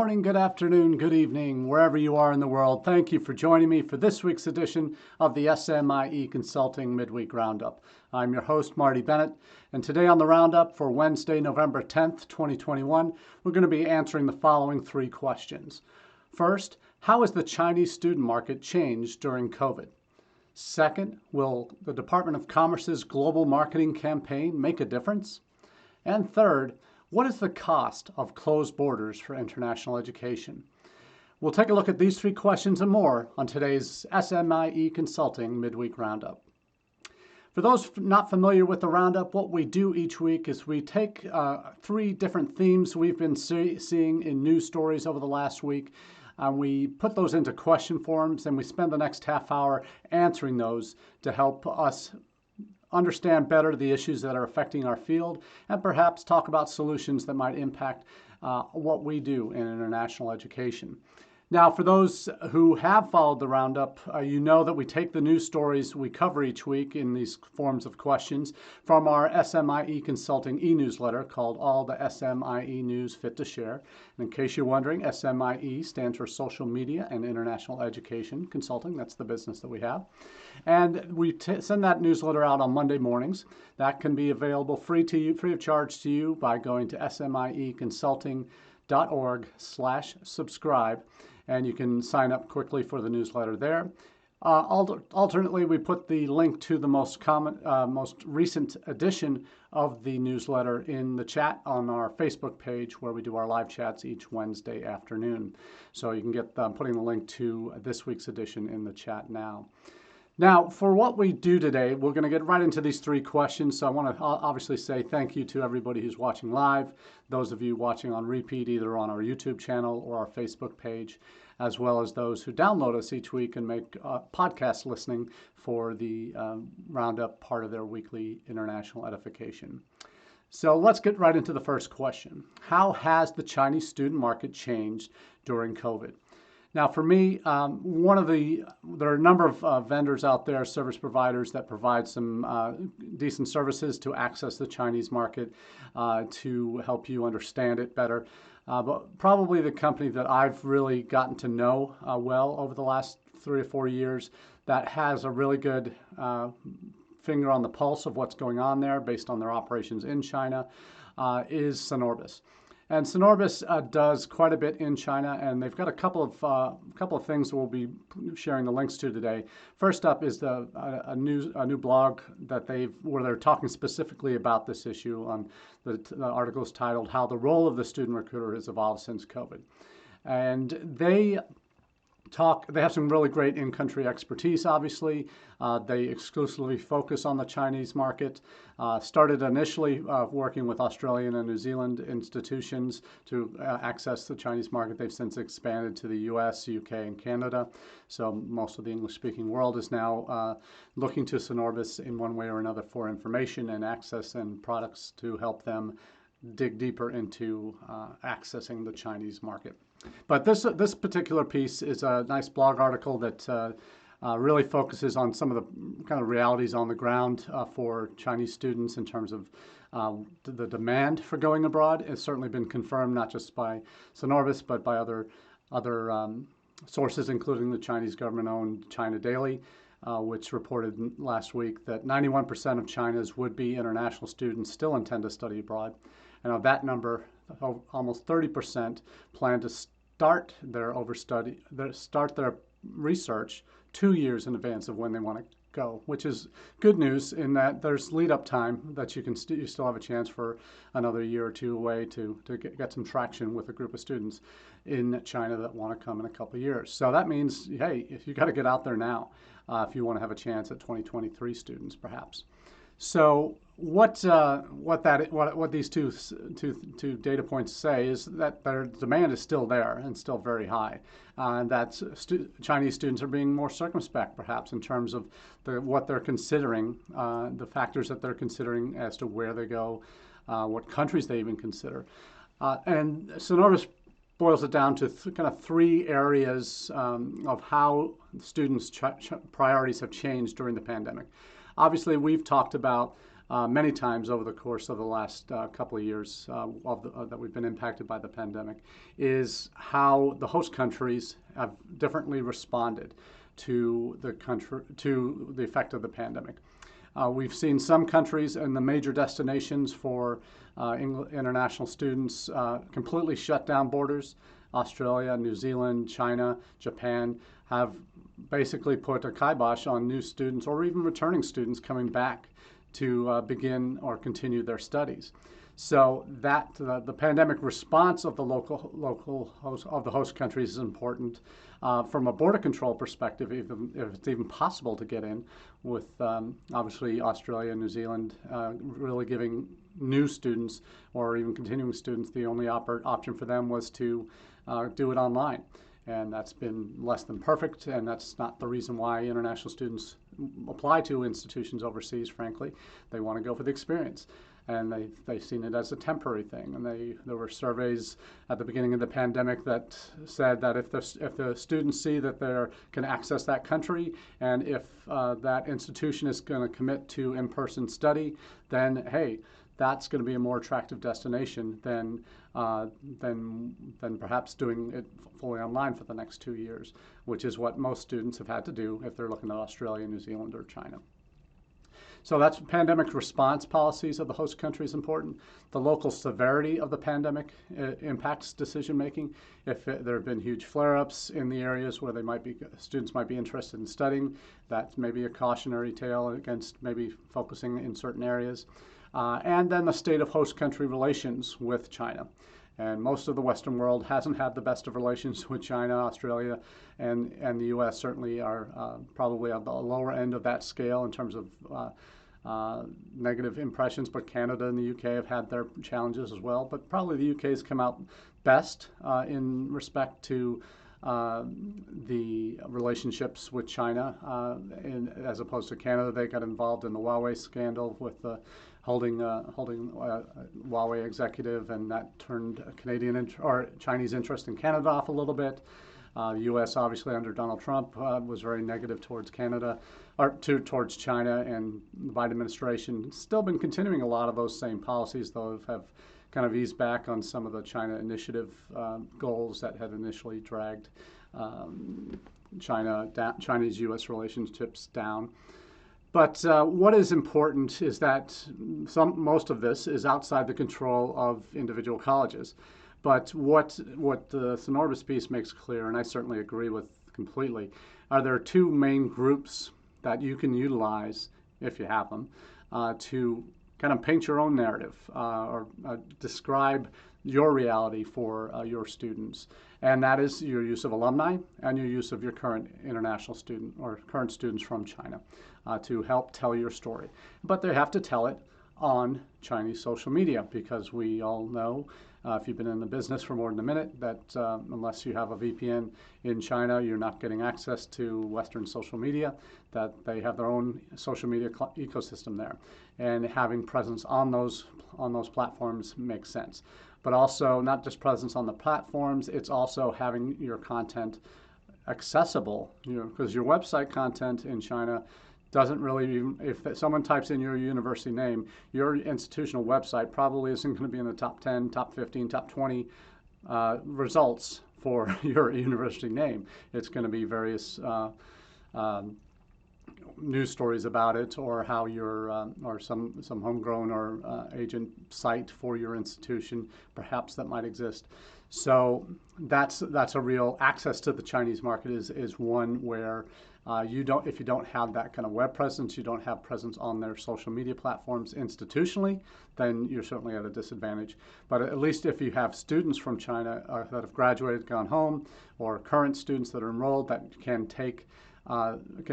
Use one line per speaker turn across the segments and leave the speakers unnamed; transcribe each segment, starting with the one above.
morning, good afternoon, good evening, wherever you are in the world. Thank you for joining me for this week's edition of the SMIE Consulting Midweek Roundup. I'm your host, Marty Bennett, and today on the Roundup for Wednesday, November 10th, 2021, we're going to be answering the following three questions. First, how has the Chinese student market changed during COVID? Second, will the Department of Commerce's global marketing campaign make a difference? And third, what is the cost of closed borders for international education? We'll take a look at these three questions and more on today's SMIE Consulting Midweek Roundup. For those not familiar with the Roundup, what we do each week is we take three different themes we've been seeing in news stories over the last week. We put those into question forms and we spend the next half hour answering those to help us understand better the issues that are affecting our field and perhaps talk about solutions that might impact what we do in international education. Now, for those who have followed the Roundup, you know that we take the news stories we cover each week in these forms of questions from our SMIE Consulting e-newsletter called All the SMIE News Fit to Share. And in case you're wondering, SMIE stands for Social Media and International Education Consulting. That's the business that we have. And we send that newsletter out on Monday mornings. That can be available free of charge to you by going to smieconsulting.org/subscribe. And you can sign up quickly for the newsletter there. Alternately, we put the link to the most recent edition of the newsletter in the chat on our Facebook page where we do our live chats each Wednesday afternoon. So you can get putting the link to this week's edition in the chat now. Now, for what we do today, we're going to get right into these three questions. So I want to obviously say thank you to everybody who's watching live, those of you watching on repeat either on our YouTube channel or our Facebook page, as well as those who download us each week and make podcast listening for the Roundup part of their weekly international edification. So let's get right into the first question. How has the Chinese student market changed during COVID? Now, for me, there are a number of vendors out there, service providers that provide some decent services to access the Chinese market to help you understand it better. But probably the company that I've really gotten to know well over the last 3 or 4 years that has a really good finger on the pulse of what's going on there based on their operations in China is Synorbis. And Synorbis does quite a bit in China, and they've got a couple of things that we'll be sharing the links to today. First up is a new blog that where they're talking specifically about this issue. On the article is titled "How the Role of the Student Recruiter Has Evolved Since COVID," and they have some really great in-country expertise, obviously. They exclusively focus on the Chinese market. Started initially working with Australian and New Zealand institutions to access the Chinese market. They've since expanded to the US, UK, and Canada. So most of the English-speaking world is now looking to Synorbis in one way or another for information and access and products to help them dig deeper into accessing the Chinese market. But this particular piece is a nice blog article that really focuses on some of the kind of realities on the ground for Chinese students in terms of the demand for going abroad. It's certainly been confirmed not just by Synorbis but by other sources, including the Chinese government-owned China Daily, which reported last week that 91% of China's would-be international students still intend to study abroad. And of that number, almost 30% plan to start their research 2 years in advance of when they want to go, which is good news in that there's lead-up time that you still have a chance for another year or two away to get some traction with a group of students in China that want to come in a couple of years. So that means, hey, if you got to get out there now if you want to have a chance at 2023 students, perhaps. So what these two data points say is that their demand is still there and still very high, and that Chinese students are being more circumspect, perhaps, in terms of what they're considering, the factors that they're considering as to where they go, what countries they even consider, and Synorbis boils it down to kind of three areas of how students' priorities have changed during the pandemic. Obviously, we've talked about many times over the course of the last couple of years that we've been impacted by the pandemic, is how the host countries have differently responded to the effect of the pandemic. We've seen some countries and the major destinations for international students completely shut down borders. Australia, New Zealand, China, Japan have basically put a kibosh on new students or even returning students coming back to begin or continue their studies. So that the pandemic response of the host countries is important from a border control perspective, even if it's even possible to get in, with obviously Australia and New Zealand really giving new students or even continuing students the only option for them was to do it online. And that's been less than perfect, and that's not the reason why international students apply to institutions overseas, frankly. They want to go for the experience. And they've seen it as a temporary thing. And there were surveys at the beginning of the pandemic that said that if the students see that they can access that country, and if that institution is going to commit to in-person study, then hey, that's going to be a more attractive destination than perhaps doing it fully online for the next 2 years, which is what most students have had to do if they're looking at Australia, New Zealand, or China. So that's pandemic response policies of the host country is important. The local severity of the pandemic impacts decision making. If there have been huge flare-ups in the areas where students might be interested in studying, that's maybe a cautionary tale against maybe focusing in certain areas. And then the state of host country relations with China. And most of the Western world hasn't had the best of relations with China. Australia and the U.S. certainly are probably at the lower end of that scale in terms of negative impressions, but Canada and the U.K. have had their challenges as well. But probably the U.K. has come out best in respect to the relationships with China, as opposed to Canada. They got involved in the Huawei scandal with the holding Huawei executive, and that turned Canadian or Chinese interest in Canada off a little bit. The U.S. obviously under Donald Trump was very negative towards Canada, or towards China, and the Biden administration still been continuing a lot of those same policies, though have kind of eased back on some of the China initiative goals that had initially dragged Chinese-U.S. relationships down. But what is important is that most of this is outside the control of individual colleges. But what the Sonorbis piece makes clear, and I certainly agree with completely, are there two main groups that you can utilize, if you have them, to kind of paint your own narrative or describe your reality for your students. And that is your use of alumni and your use of your current international student or current students from China to help tell your story. But they have to tell it on Chinese social media, because we all know, if you've been in the business for more than a minute, that unless you have a VPN in China, you're not getting access to Western social media, that they have their own social media ecosystem there. And having presence on those platforms makes sense. But also not just presence on the platforms, it's also having your content accessible, because your website content in China doesn't really, if someone types in your university name, your institutional website probably isn't going to be in the top 10, top 15, top 20 results for your university name. It's going to be various news stories about it, or how your or some homegrown or agent site for your institution, perhaps, that might exist. So that's a real access to the Chinese market is one where if you don't have that kind of web presence, you don't have presence on their social media platforms institutionally, then you're certainly at a disadvantage. But at least if you have students from China that have graduated, gone home, or current students that are enrolled that can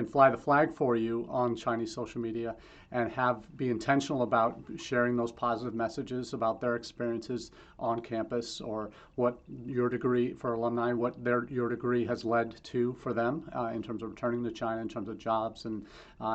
fly the flag for you on Chinese social media and be intentional about sharing those positive messages about their experiences on campus, or what your degree for alumni, what your degree has led to for them in terms of returning to China, in terms of jobs and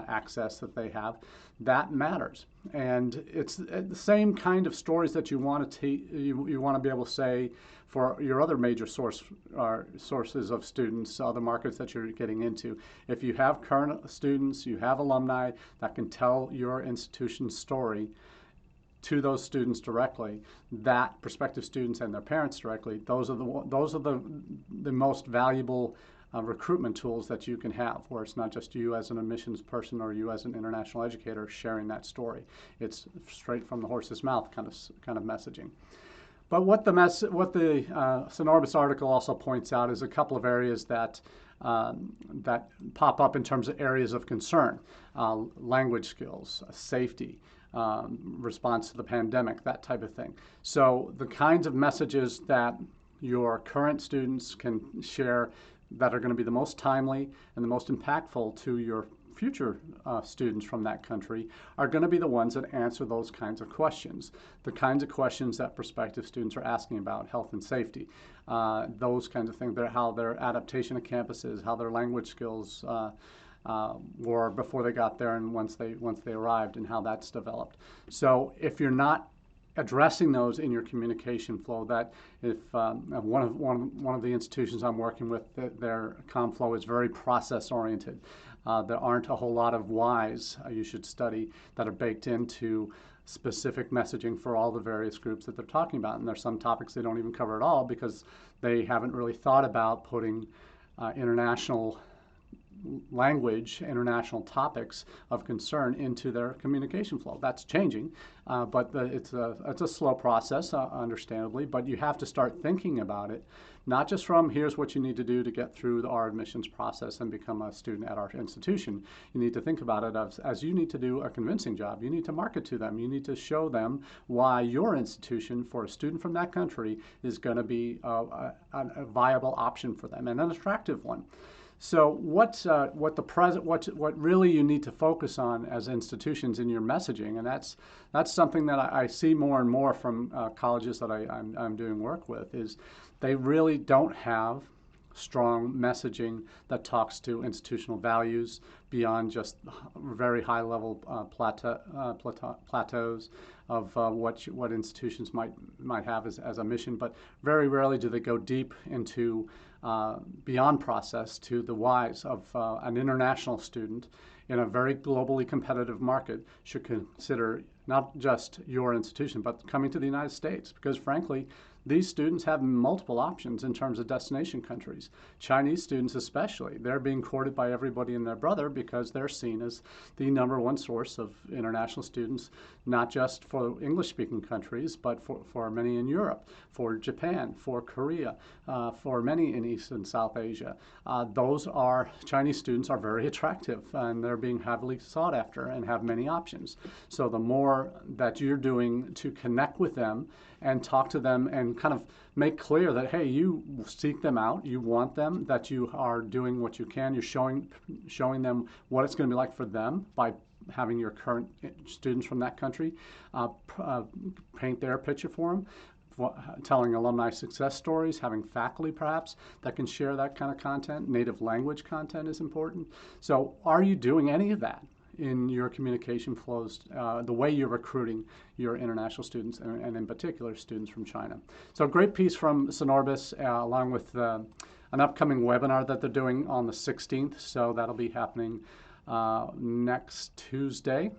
access that they have. That matters. And it's the same kind of stories that you want to be able to say for your other major sources of students, other markets that you're getting into. If you have current students, you have alumni that can tell your institution's story to those students directly, that prospective students and their parents directly, those are the most valuable recruitment tools that you can have, where it's not just you as an admissions person or you as an international educator sharing that story. It's straight from the horse's mouth kind of messaging. But what the Sonorbis article also points out is a couple of areas that pop up in terms of areas of concern: language skills, safety, response to the pandemic, that type of thing. So the kinds of messages that your current students can share that are going to be the most timely and the most impactful to your future students from that country are going to be the ones that answer those kinds of questions, the kinds of questions that prospective students are asking about health and safety, those kinds of things, how their adaptation to campuses, how their language skills were before they got there and once they arrived, and how that's developed. So if you're not addressing those in your communication flow, that if one of the institutions I'm working with, their comm flow is very process oriented. There aren't a whole lot of whys you should study that are baked into specific messaging for all the various groups that they're talking about. And there's some topics they don't even cover at all because they haven't really thought about putting international language, international topics of concern into their communication flow. That's changing, but it's a slow process, understandably, but you have to start thinking about it, not just from here's what you need to do to get through our admissions process and become a student at our institution. You need to think about it as you need to do a convincing job. You need to market to them. You need to show them why your institution for a student from that country is going to be a viable option for them and an attractive one. So what really you need to focus on as institutions in your messaging, and that's something that I see more and more from colleges that I'm doing work with, is they really don't have strong messaging that talks to institutional values beyond just very high level plateaus of what institutions might have as a mission, but very rarely do they go deep into beyond process to the whys of an international student in a very globally competitive market should consider not just your institution, but coming to the United States, because frankly, these students have multiple options in terms of destination countries. Chinese students especially, they're being courted by everybody and their brother because they're seen as the #1 source of international students, not just for English-speaking countries, but for many in Europe, for Japan, for Korea, for many in East and South Asia. Chinese students are very attractive, and they're being heavily sought after and have many options. So the more that you're doing to connect with them and talk to them and kind of make clear that, hey, you seek them out, you want them, that you are doing what you can, you're showing them what it's going to be like for them by having your current students from that country paint their picture for them, telling alumni success stories, having faculty perhaps that can share that kind of content. Native language content is important. So are you doing any of that in your communication flows, the way you're recruiting your international students, and in particular students from China? So a great piece from Sonorbis, along with an upcoming webinar that they're doing on the 16th. So that'll be happening next Tuesday,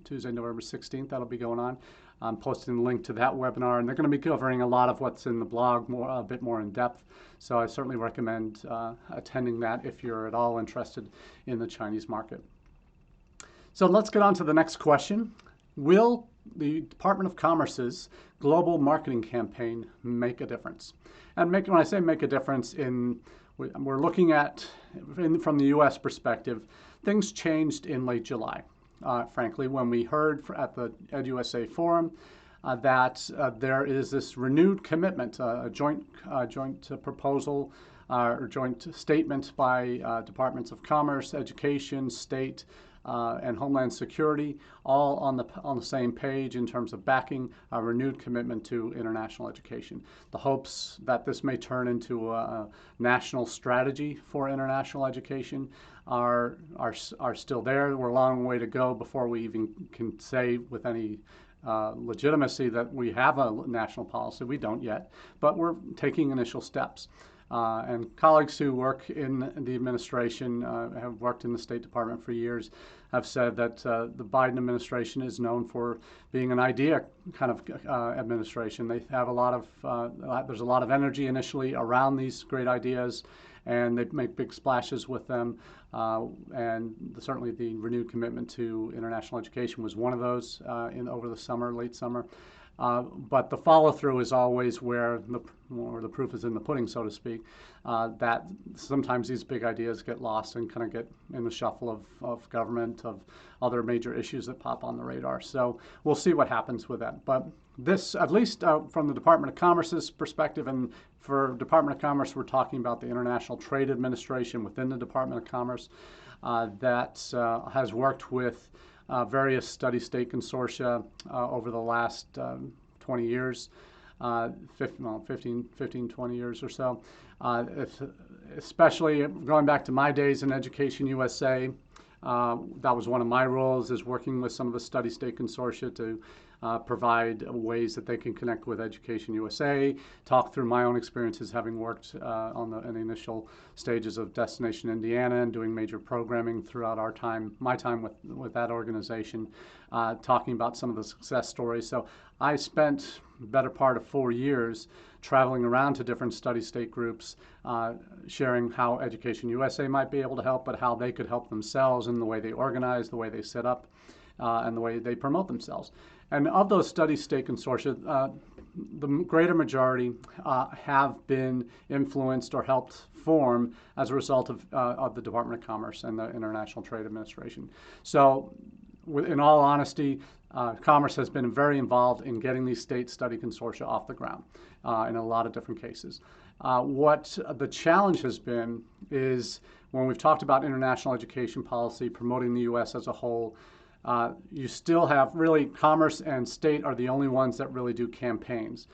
Tuesday, November 16th. That'll be going on. I'm posting a link to that webinar, and they're going to be covering a lot of what's in the blog a bit more in depth. So I certainly recommend attending that if you're at all interested in the Chinese market. So let's get on to the next question. Will the Department of Commerce's global marketing campaign make a difference? And when I say make a difference, we're looking at, from the U.S. perspective, things changed in late July. Frankly, when we heard at the EdUSA Forum that there is this renewed commitment, a joint proposal or joint statement by Departments of Commerce, Education, State, and Homeland Security, all on the same page in terms of backing a renewed commitment to international education. The hopes that this may turn into a national strategy for international education are still there. We're a long way to go before we even can say with any legitimacy that we have a national policy. We don't yet, but we're taking initial steps. And colleagues who work in the administration, have worked in the State Department for years, have said that the Biden administration is known for being an idea kind of administration. They have a lot of, there's a lot of energy initially around these great ideas, and they make big splashes with them. And certainly the renewed commitment to international education was one of those over the summer, late summer. But the follow-through is always where the proof is in the pudding, so to speak, that sometimes these big ideas get lost and kind of get in the shuffle of government, of other major issues that pop on the radar. So we'll see what happens with that. But this, at least from the Department of Commerce's perspective, and for Department of Commerce, we're talking about the International Trade Administration within the Department of Commerce that has worked with various study state consortia over the last 20 years, 15, 20 years or so. Especially going back to my days in Education USA, that was one of my roles, is working with some of the study state consortia to provide ways that they can connect with Education USA, talk through my own experiences having worked in the initial stages of Destination Indiana and doing major programming throughout my time with that organization, talking about some of the success stories. So I spent the better part of 4 years traveling around to different study state groups, sharing how Education USA might be able to help, but how they could help themselves in the way they organize, the way they set up, and the way they promote themselves. And of those study state consortia, the greater majority have been influenced or helped form as a result of the Department of Commerce and the International Trade Administration. So in all honesty, Commerce has been very involved in getting these state study consortia off the ground in a lot of different cases. What the challenge has been is when we've talked about international education policy, promoting the U.S. as a whole, you still have really Commerce and state are the only ones that really do campaigns.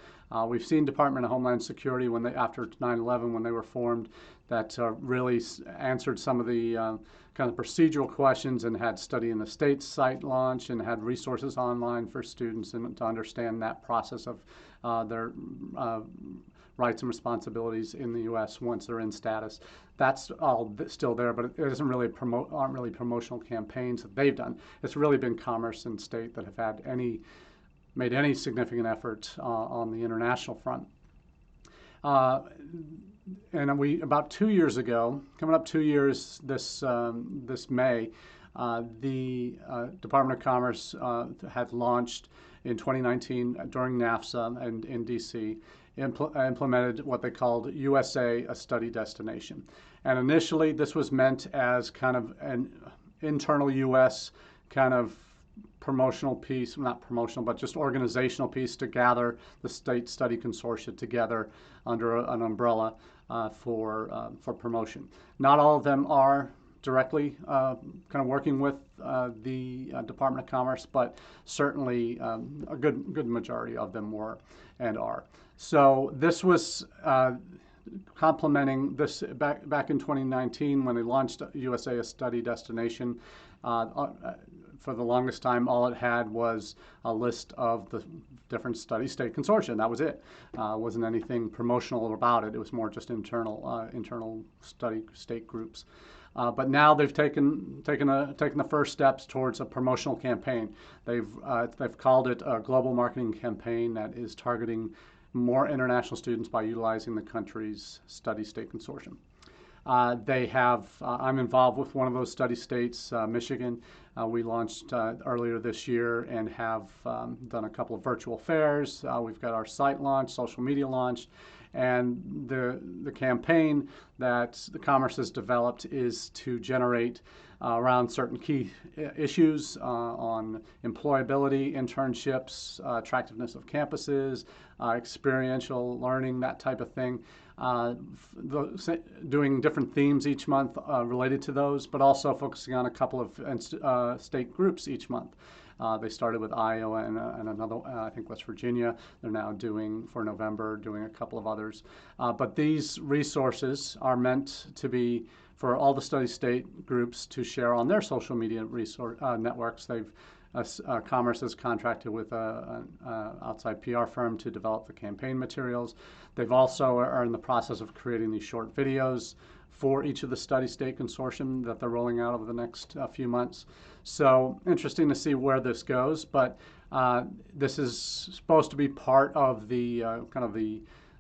We've seen Department of Homeland Security when after 9/11, when they were formed, that really answered some of the kind of procedural questions and had Study in the States site launch and had resources online for students and to understand that process of their rights and responsibilities in the U.S. once they're in status. That's all still there, but it isn't really aren't really promotional campaigns that they've done. It's really been Commerce and state that have had made any significant effort on the international front. And about 2 years ago, coming up 2 years this May, the Department of Commerce had launched in 2019 during NAFSA and in DC, implemented what they called USA, a study destination. And initially this was meant as kind of an internal US kind of promotional piece, not promotional, but just organizational piece to gather the state study consortia together under an umbrella for promotion. Not all of them are directly kind of working with the Department of Commerce, but certainly a good majority of them were and are. So this was complementing this back in 2019 when they launched USA, a study destination. For the longest time, all it had was a list of the different study state consortia, and that was it. Wasn't anything promotional about it. It was more just internal study state groups. But now they've taken the first steps towards a promotional campaign. They've called it a global marketing campaign that is targeting more international students by utilizing the country's study state consortium. I'm involved with one of those study states, Michigan. We launched earlier this year and have done a couple of virtual fairs. We've got our site launch, social media launch, and the campaign that the Commerce has developed is to generate around certain key issues on employability, internships, attractiveness of campuses, experiential learning, that type of thing. Doing different themes each month related to those, but also focusing on a couple of state groups each month. They started with Iowa and another, I think West Virginia. They're now doing, for November, doing a couple of others. But these resources are meant to be for all the study state groups to share on their social media networks. They've Commerce has contracted with an outside PR firm to develop the campaign materials. They've also are in the process of creating these short videos for each of the study state consortium that they're rolling out over the next few months. So interesting to see where this goes, but this is supposed to be part of the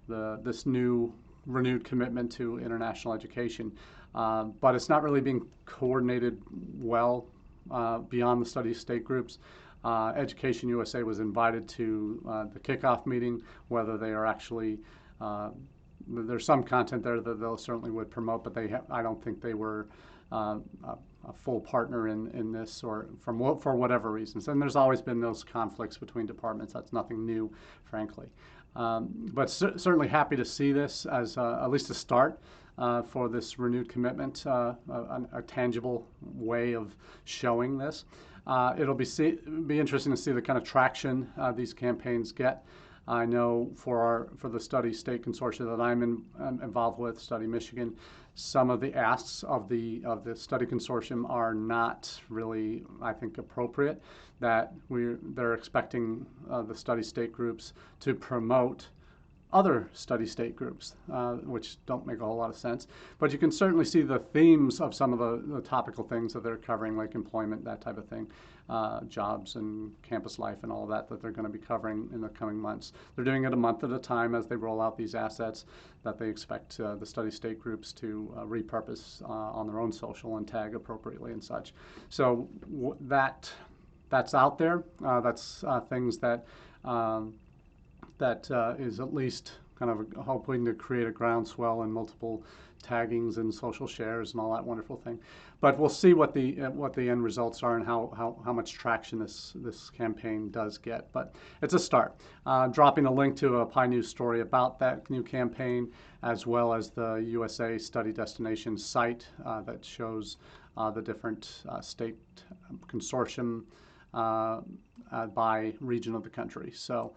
this new renewed commitment to international education, but it's not really being coordinated well beyond the study state groups. Education USA was invited to the kickoff meeting. Whether they are actually there's some content there that they'll certainly would promote, but I don't think they were a full partner in this, or for whatever reasons. And there's always been those conflicts between departments. That's nothing new, frankly. But certainly happy to see this as at least a start for this renewed commitment, a tangible way of showing this. It'll be interesting to see the kind of traction these campaigns get. I know for the Study State Consortium that I'm involved with, Study Michigan, some of the asks of the Study Consortium are not really, I think, appropriate. That they're expecting the study state groups to promote other study state groups, which don't make a whole lot of sense. But you can certainly see the themes of some of the topical things that they're covering, like employment, that type of thing, jobs and campus life and all of that they're going to be covering in the coming months. They're doing it a month at a time as they roll out these assets that they expect the study state groups to repurpose on their own social and tag appropriately and such. So that's out there. That's things that is at least kind of hoping to create a groundswell and multiple taggings and social shares and all that wonderful thing. But we'll see what the end results are and how much traction this campaign does get. But it's a start. Dropping a link to a Pi News story about that new campaign, as well as the USA Study Destination site that shows the different state consortium by region of the country. So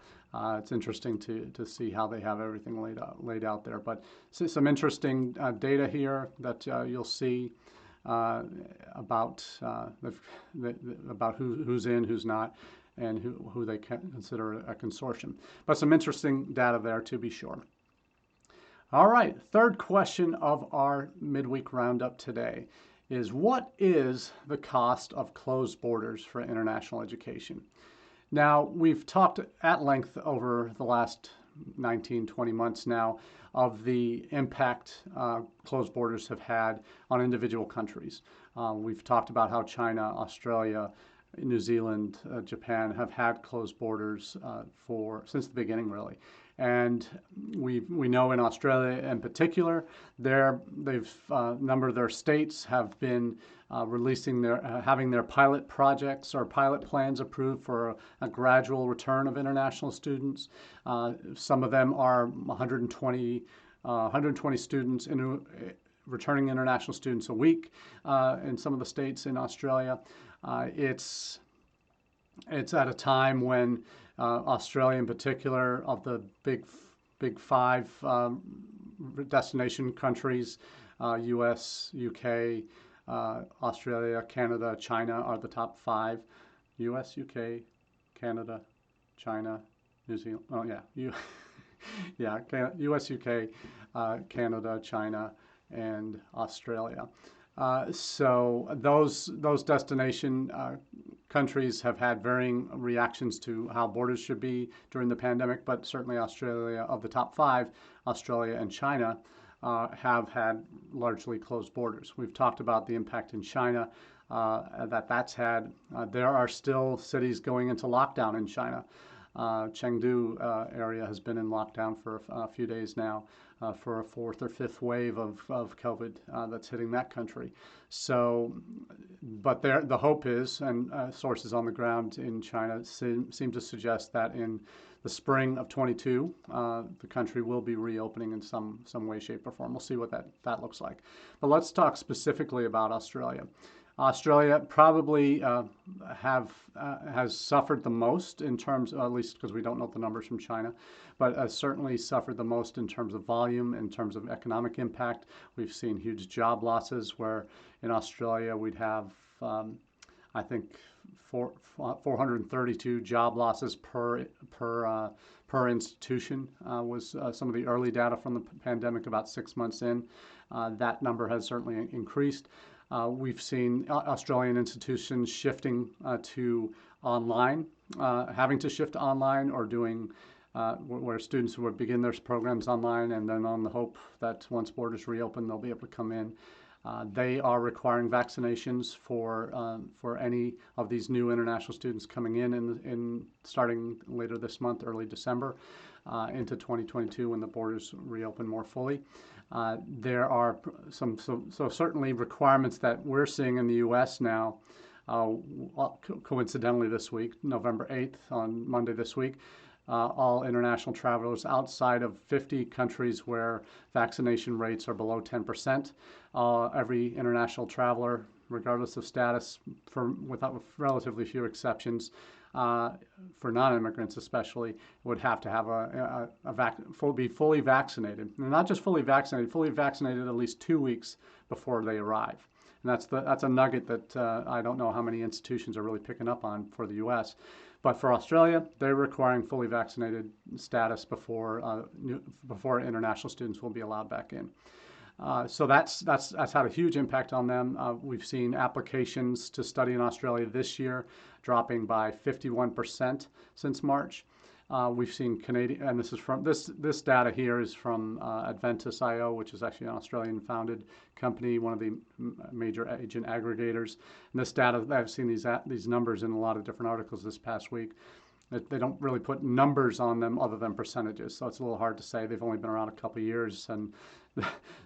it's interesting to see how they have everything laid out there. But some interesting data here that you'll see about who's in, who's not, and who they consider a consortium. But some interesting data there, to be sure. All right, third question of our midweek roundup today is, what is the cost of closed borders for international education? Now, we've talked at length over the last 19, 20 months now of the impact closed borders have had on individual countries. We've talked about how China, Australia, New Zealand, Japan have had closed borders since the beginning, really. And we know in Australia in particular, a number of their states have been having their pilot projects or pilot plans approved for a gradual return of international students. Some of them are 120 students returning international students a week in some of the states in Australia. It's at a time when Australia in particular, of the big five destination countries, US, UK, Australia, Canada, China are the top five. US, UK, Canada, China, New Zealand. Oh yeah, US, UK, Canada, China, and Australia. So those destination countries have had varying reactions to how borders should be during the pandemic, but certainly Australia, of the top five, Australia and China have had largely closed borders. We've talked about the impact in China that's had. There are still cities going into lockdown in China. Chengdu area has been in lockdown for a few days now for a fourth or fifth wave of COVID that's hitting that country. So, but the hope is, and sources on the ground in China seem to suggest that in the spring of 22, the country will be reopening in some way, shape, or form. We'll see what that looks like. But let's talk specifically about Australia. Australia probably has suffered the most in terms, at least because we don't know the numbers from China, but has certainly suffered the most in terms of volume, in terms of economic impact. We've seen huge job losses where in Australia we'd have I think 432 job losses per institution was some of the early data from the pandemic about 6 months in. That number has certainly increased. We've seen Australian institutions shifting to online, having to shift to online, or doing where students would begin their programs online, and then on the hope that once borders reopen, they'll be able to come in. They are requiring vaccinations for any of these new international students coming in starting later this month, early December, into 2022 when the borders reopen more fully. There are so certainly requirements that we're seeing in the U.S. now. Coincidentally, this week, November 8th, on Monday this week, all international travelers outside of 50 countries where vaccination rates are below 10%. Every international traveler, regardless of status, without relatively few exceptions, for non-immigrants especially, would have to have be fully vaccinated. And not just fully vaccinated at least 2 weeks before they arrive. And that's a nugget that I don't know how many institutions are really picking up on for the U.S. But for Australia, they're requiring fully vaccinated status before international students will be allowed back in. So that's had a huge impact on them. We've seen applications to study in Australia this year dropping by 51% since March. We've seen Canadian, and this is from this data here is from Adventus.io, which is actually an Australian-founded company, one of the major agent aggregators. And this data, I've seen these numbers in a lot of different articles this past week. They don't really put numbers on them other than percentages, so it's a little hard to say. They've only been around a couple of years, and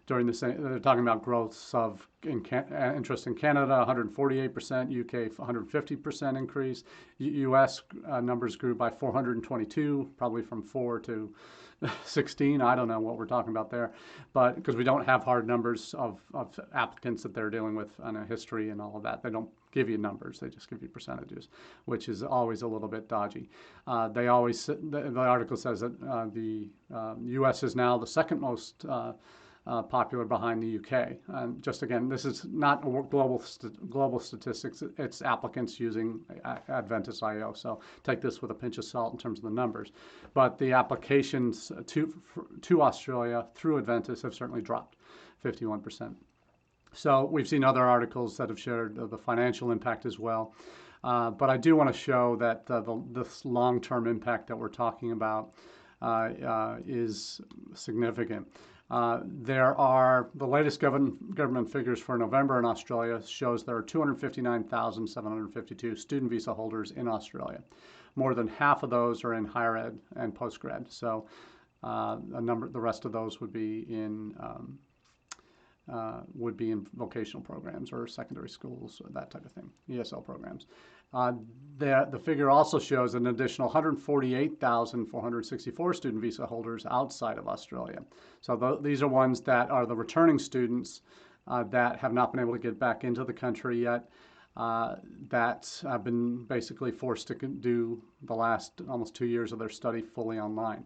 during they're talking about growths of interest in Canada, 148%, UK 150% increase. US numbers grew by 422, probably from 4 to 16. I don't know what we're talking about there, but because we don't have hard numbers of applicants that they're dealing with on a history and all of that. They don't give you numbers, they just give you percentages, which is always a little bit dodgy. The article says that the US is now the second most popular behind the UK. And just again, this is not global statistics. It's applicants using Adventus.io. So take this with a pinch of salt in terms of the numbers. But the applications to Australia through Adventus have certainly dropped 51%. So we've seen other articles that have shared the financial impact as well. But I do want to show that this long-term impact that we're talking about is significant. The latest government figures for November in Australia shows there are 259,752 student visa holders in Australia. More than half of those are in higher ed and postgrad. So the rest of those would be in vocational programs or secondary schools, or that type of thing, ESL programs. The figure also shows an additional 148,464 student visa holders outside of Australia. So these are ones that are the returning students that have not been able to get back into the country yet, that have been basically forced to do the last almost 2 years of their study fully online.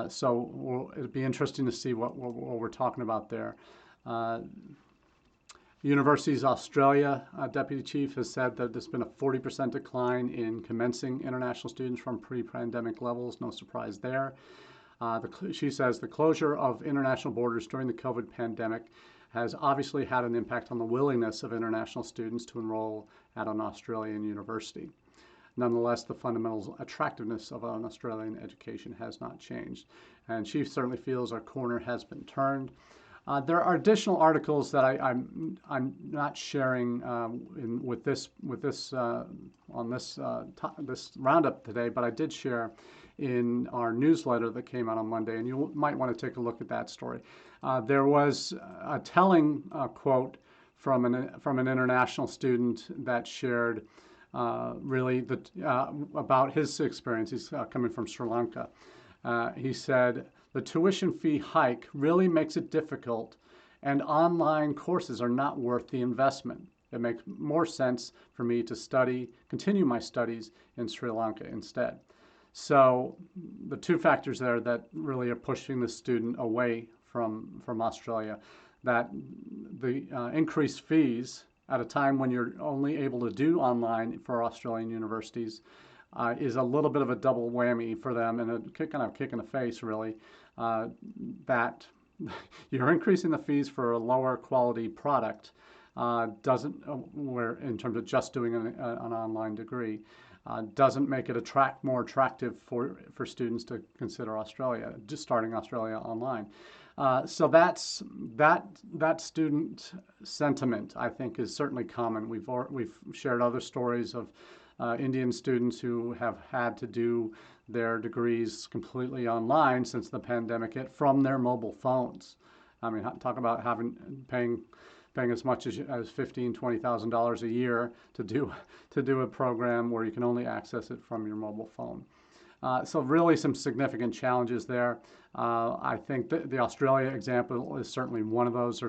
So it'd be interesting to see what we're talking about there. Universities Australia Deputy Chief has said that there's been a 40% decline in commencing international students from pre-pandemic levels. No surprise there. She says the closure of international borders during the COVID pandemic has obviously had an impact on the willingness of international students to enroll at an Australian university. Nonetheless, the fundamental attractiveness of an Australian education has not changed. And she certainly feels our corner has been turned. There are additional articles that I'm not sharing with this roundup today, but I did share in our newsletter that came out on Monday, and you might want to take a look at that story. There was a telling quote from an international student that shared really about his experience. He's coming from Sri Lanka. He said, "The tuition fee hike really makes it difficult, and online courses are not worth the investment. It makes more sense for me to continue my studies in Sri Lanka instead." So the two factors there that really are pushing the student away from Australia, that the increased fees at a time when you're only able to do online for Australian universities is a little bit of a double whammy for them, and a kind of kick in the face, really, that you're increasing the fees for a lower quality product doesn't, where in terms of just doing an online degree, doesn't make it more attractive for students to consider Australia, just starting Australia online. So that student sentiment, I think, is certainly common. We've shared other stories of Indian students who have had to do their degrees completely online since the pandemic hit from their mobile phones. I mean, talk about paying as much as $15,000, $20,000 a year to do a program where you can only access it from your mobile phone. So really some significant challenges there. I think the Australia example is certainly one of those.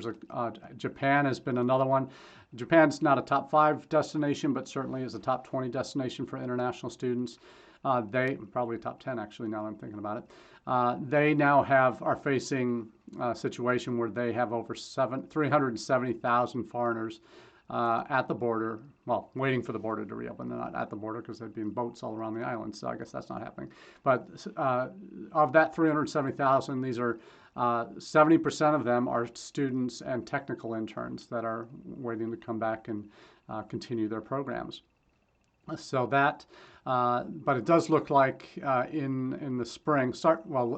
Japan has been another one. Japan's not a top 5 destination, but certainly is a top 20 destination for international students. They probably top 10 actually, now that I'm thinking about it. They now are facing a situation where they have over 370,000 foreigners at the border, well, waiting for the border to reopen. They're not at the border because they'd be in boats all around the island, so I guess that's not happening. But of that 370,000, these are 70% of them are students and technical interns that are waiting to come back and continue their programs. So that, but it does look like in the spring,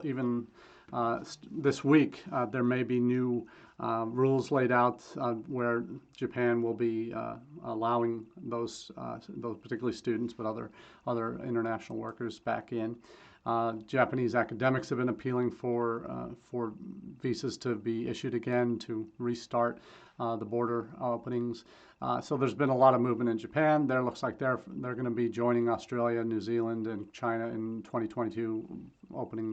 even this week, there may be new rules laid out where Japan will be allowing those particularly students, but other international workers back in. Japanese academics have been appealing for visas to be issued again to restart the border openings. So there's been a lot of movement in Japan. There looks like they're going to be joining Australia, New Zealand, and China in 2022, opening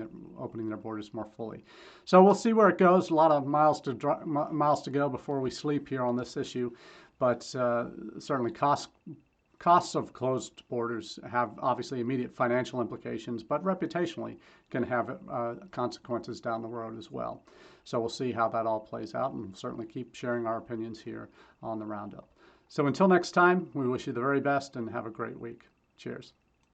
their borders more fully. So we'll see where it goes. A lot of miles to go before we sleep here on this issue, but certainly costs of closed borders have obviously immediate financial implications, but reputationally can have consequences down the road as well. So we'll see how that all plays out, and we'll certainly keep sharing our opinions here on the Roundup. So until next time, we wish you the very best and have a great week. Cheers.